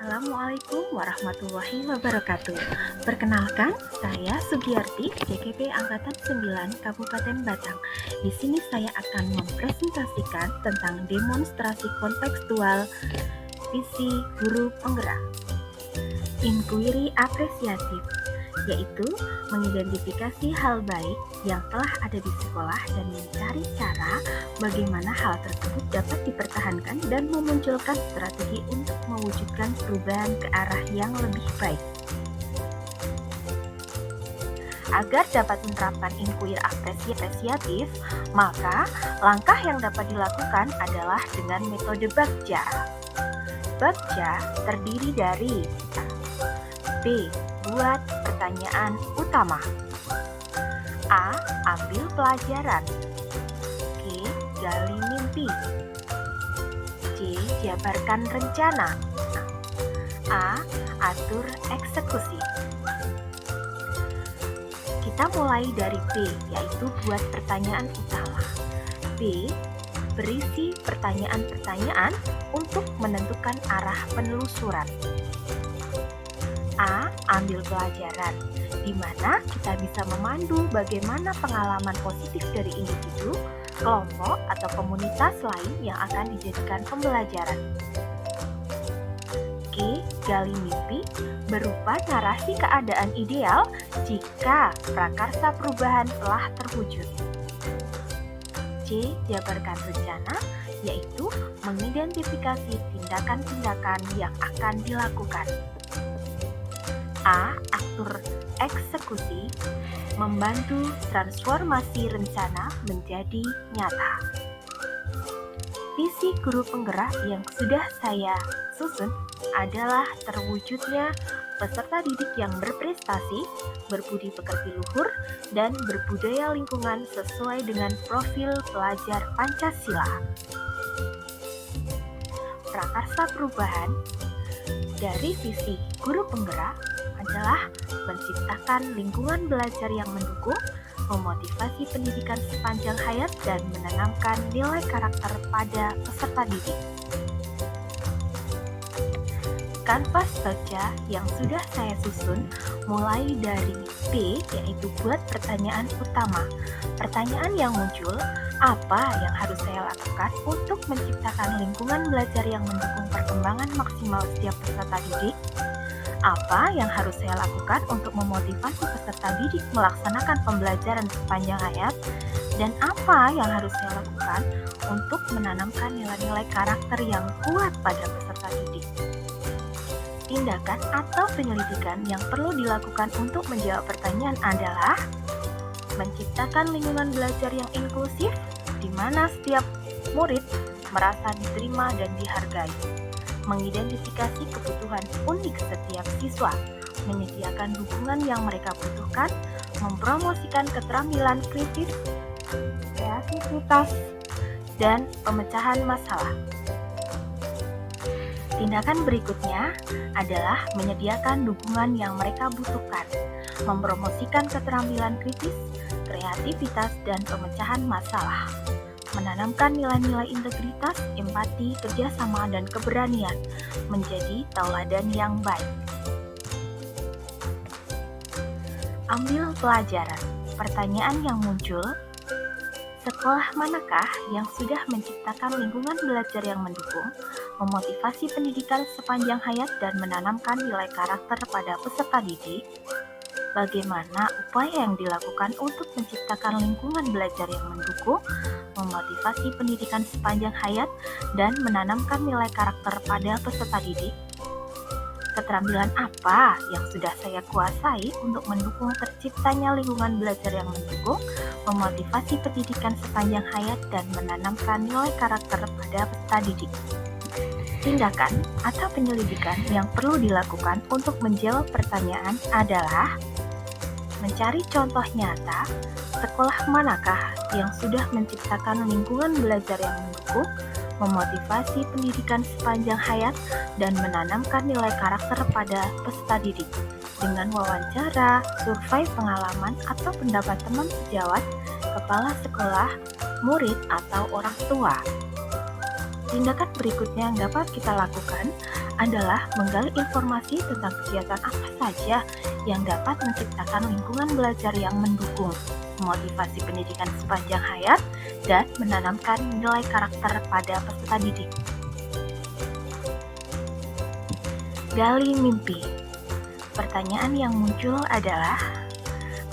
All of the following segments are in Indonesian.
Assalamualaikum warahmatullahi wabarakatuh. Perkenalkan, saya Sugiyarti, JKP Angkatan 9 Kabupaten Batang. Di sini saya akan mempresentasikan tentang demonstrasi kontekstual visi guru penggerak. Inquiry apresiatif, yaitu mengidentifikasi hal baik yang telah ada di sekolah dan mencari cara bagaimana hal tersebut dapat dipertahankan dan memunculkan strategi untuk mewujudkan perubahan ke arah yang lebih baik. Agar dapat menerapkan inquiry apresiatif, maka langkah yang dapat dilakukan adalah dengan metode Bagja. Bagja terdiri dari B. Buat pertanyaan utama. A. Ambil pelajaran. G. Gali mimpi. C. Jabarkan rencana. A. Atur eksekusi. Kita mulai dari B, yaitu buat pertanyaan utama. B. Berisi pertanyaan-pertanyaan untuk menentukan arah penelusuran. A. Ambil pelajaran, di mana kita bisa memandu bagaimana pengalaman positif dari individu, kelompok, atau komunitas lain yang akan dijadikan pembelajaran. G. Gali mimpi, berupa narasi keadaan ideal jika prakarsa perubahan telah terwujud. C. Jabarkan rencana, yaitu mengidentifikasi tindakan-tindakan yang akan dilakukan. A. Atur eksekusi, membantu transformasi rencana menjadi nyata. Visi guru penggerak yang sudah saya susun adalah terwujudnya peserta didik yang berprestasi, berbudi pekerti luhur, dan berbudaya lingkungan sesuai dengan profil pelajar Pancasila. Prakarsa perubahan dari visi guru penggerak adalah menciptakan lingkungan belajar yang mendukung, memotivasi pendidikan sepanjang hayat, dan menanamkan nilai karakter pada peserta didik. Kanvas baca yang sudah saya susun mulai dari B, yaitu buat pertanyaan utama. Pertanyaan yang muncul, apa yang harus saya lakukan untuk menciptakan lingkungan belajar yang mendukung perkembangan maksimal setiap peserta didik? Apa yang harus saya lakukan untuk memotivasi peserta didik melaksanakan pembelajaran sepanjang hayat? Dan apa yang harus saya lakukan untuk menanamkan nilai-nilai karakter yang kuat pada peserta didik? Tindakan atau penyelidikan yang perlu dilakukan untuk menjawab pertanyaan adalah menciptakan lingkungan belajar yang inklusif, di mana setiap murid merasa diterima dan dihargai. Mengidentifikasi kebutuhan unik setiap siswa, menyediakan dukungan yang mereka butuhkan, mempromosikan keterampilan kritis, kreativitas, dan pemecahan masalah. Tindakan berikutnya adalah menyediakan dukungan yang mereka butuhkan, mempromosikan keterampilan kritis, kreativitas, dan pemecahan masalah. Menanamkan nilai-nilai integritas, empati, kerjasama, dan keberanian menjadi tauladan yang baik. Ambil pelajaran. Pertanyaan yang muncul, sekolah manakah yang sudah menciptakan lingkungan belajar yang mendukung, memotivasi pendidikan sepanjang hayat, dan menanamkan nilai karakter pada peserta didik? Bagaimana upaya yang dilakukan untuk menciptakan lingkungan belajar yang mendukung, memotivasi pendidikan sepanjang hayat, dan menanamkan nilai karakter pada peserta didik? Keterampilan apa yang sudah saya kuasai untuk mendukung terciptanya lingkungan belajar yang mendukung, memotivasi pendidikan sepanjang hayat, dan menanamkan nilai karakter pada peserta didik? Tindakan atau penyelidikan yang perlu dilakukan untuk menjawab pertanyaan adalah mencari contoh nyata sekolah manakah yang sudah menciptakan lingkungan belajar yang mendukung, memotivasi pendidikan sepanjang hayat, dan menanamkan nilai karakter pada peserta didik dengan wawancara, survei pengalaman, atau pendapat teman sejawat, kepala sekolah, murid, atau orang tua. Tindakan berikutnya yang dapat kita lakukan adalah menggali informasi tentang kegiatan apa saja yang dapat menciptakan lingkungan belajar yang mendukung, memotivasi pendidikan sepanjang hayat, dan menanamkan nilai karakter pada peserta didik. Gali mimpi. Pertanyaan yang muncul adalah,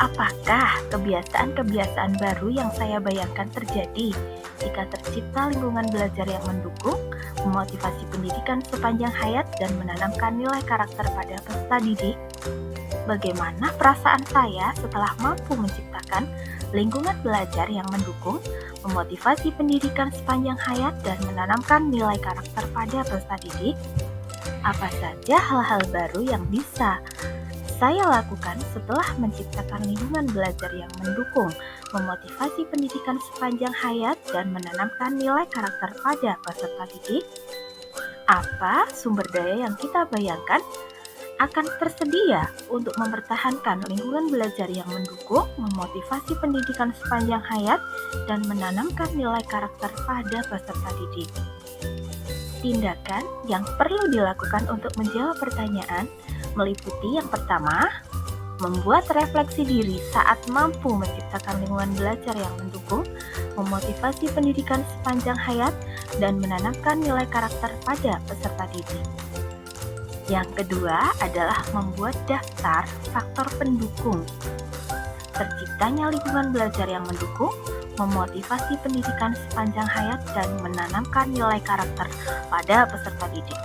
apakah kebiasaan-kebiasaan baru yang saya bayangkan terjadi jika tercipta lingkungan belajar yang mendukung, memotivasi pendidikan sepanjang hayat, dan menanamkan nilai karakter pada peserta didik? Bagaimana perasaan saya setelah mampu menciptakan lingkungan belajar yang mendukung, memotivasi pendidikan sepanjang hayat, dan menanamkan nilai karakter pada peserta didik? Apa saja hal-hal baru yang bisa saya lakukan setelah menciptakan lingkungan belajar yang mendukung, memotivasi pendidikan sepanjang hayat, dan menanamkan nilai karakter pada peserta didik? Apa sumber daya yang kita bayangkan akan tersedia untuk mempertahankan lingkungan belajar yang mendukung, memotivasi pendidikan sepanjang hayat, dan menanamkan nilai karakter pada peserta didik? Tindakan yang perlu dilakukan untuk menjawab pertanyaan meliputi yang pertama, membuat refleksi diri saat mampu menciptakan lingkungan belajar yang mendukung, memotivasi pendidikan sepanjang hayat, dan menanamkan nilai karakter pada peserta didik. Yang kedua adalah membuat daftar faktor pendukung terciptanya lingkungan belajar yang mendukung, memotivasi pendidikan sepanjang hayat, dan menanamkan nilai karakter pada peserta didik.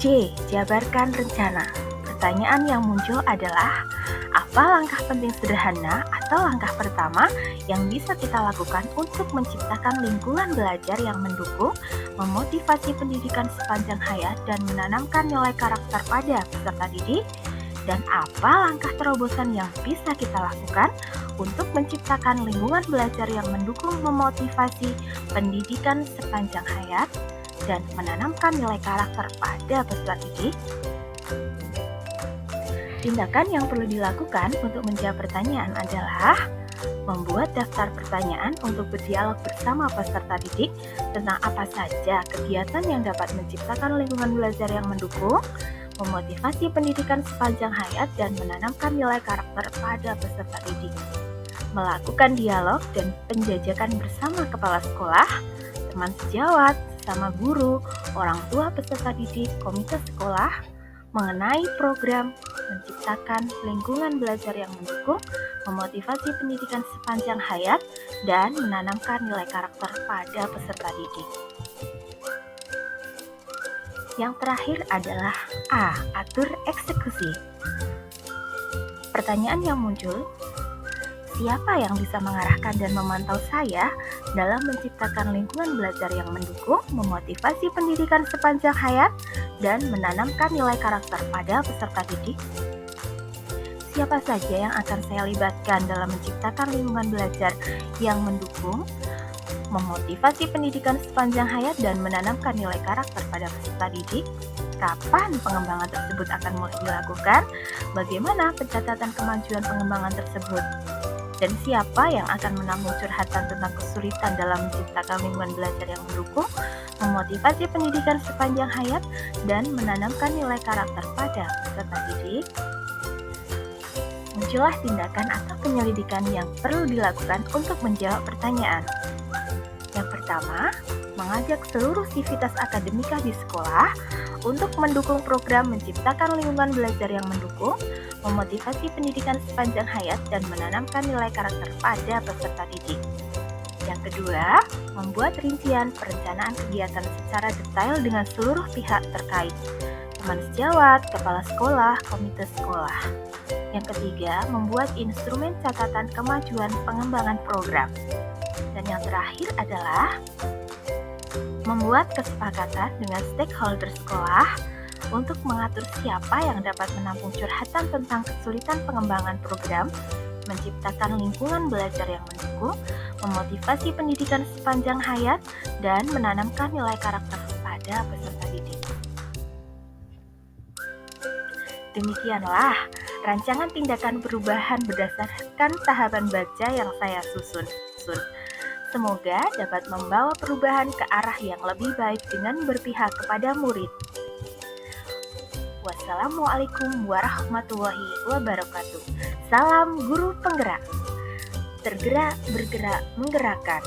C. Jabarkan rencana. Pertanyaan yang muncul adalah, apa langkah penting sederhana atau langkah pertama yang bisa kita lakukan untuk menciptakan lingkungan belajar yang mendukung, memotivasi pendidikan sepanjang hayat, dan menanamkan nilai karakter pada peserta didik? Dan apa langkah terobosan yang bisa kita lakukan untuk menciptakan lingkungan belajar yang mendukung, memotivasi pendidikan sepanjang hayat, dan menanamkan nilai karakter pada peserta didik? Tindakan yang perlu dilakukan untuk menjawab pertanyaan adalah membuat daftar pertanyaan untuk berdialog bersama peserta didik tentang apa saja kegiatan yang dapat menciptakan lingkungan belajar yang mendukung, memotivasi pendidikan sepanjang hayat, dan menanamkan nilai karakter pada peserta didik. Melakukan dialog dan penjajakan bersama kepala sekolah, teman sejawat, sama guru, orang tua peserta didik, komite sekolah, mengenai program menciptakan lingkungan belajar yang mendukung, memotivasi pendidikan sepanjang hayat, dan menanamkan nilai karakter pada peserta didik. Yang terakhir adalah A. Atur eksekusi. Pertanyaan yang muncul, siapa yang bisa mengarahkan dan memantau saya dalam menciptakan lingkungan belajar yang mendukung, memotivasi pendidikan sepanjang hayat, dan menanamkan nilai karakter pada peserta didik? Siapa saja yang akan saya libatkan dalam menciptakan lingkungan belajar yang mendukung, memotivasi pendidikan sepanjang hayat, dan menanamkan nilai karakter pada peserta didik? Kapan pengembangan tersebut akan mulai dilakukan? Bagaimana pencatatan kemajuan pengembangan tersebut? Dan siapa yang akan menampung curhatan tentang kesulitan dalam menciptakan lingkungan belajar yang mendukung, memotivasi pendidikan sepanjang hayat, dan menanamkan nilai karakter pada peserta didik? Muncullah tindakan atau penyelidikan yang perlu dilakukan untuk menjawab pertanyaan. Yang pertama, mengajak seluruh sivitas akademika di sekolah untuk mendukung program menciptakan lingkungan belajar yang mendukung, memotivasi pendidikan sepanjang hayat, dan menanamkan nilai karakter pada peserta didik. Yang kedua, membuat rincian perencanaan kegiatan secara detail dengan seluruh pihak terkait, teman sejawat, kepala sekolah, komite sekolah. Yang ketiga, membuat instrumen catatan kemajuan pengembangan program. Dan yang terakhir adalah membuat kesepakatan dengan stakeholder sekolah untuk mengatur siapa yang dapat menampung curhatan tentang kesulitan pengembangan program, menciptakan lingkungan belajar yang mendukung, memotivasi pendidikan sepanjang hayat, dan menanamkan nilai karakter pada peserta didik. Demikianlah rancangan tindakan perubahan berdasarkan tahapan baca yang saya susun. Semoga dapat membawa perubahan ke arah yang lebih baik dengan berpihak kepada murid. Wassalamualaikum warahmatullahi wabarakatuh. Salam guru penggerak. Tergerak, bergerak, menggerakkan.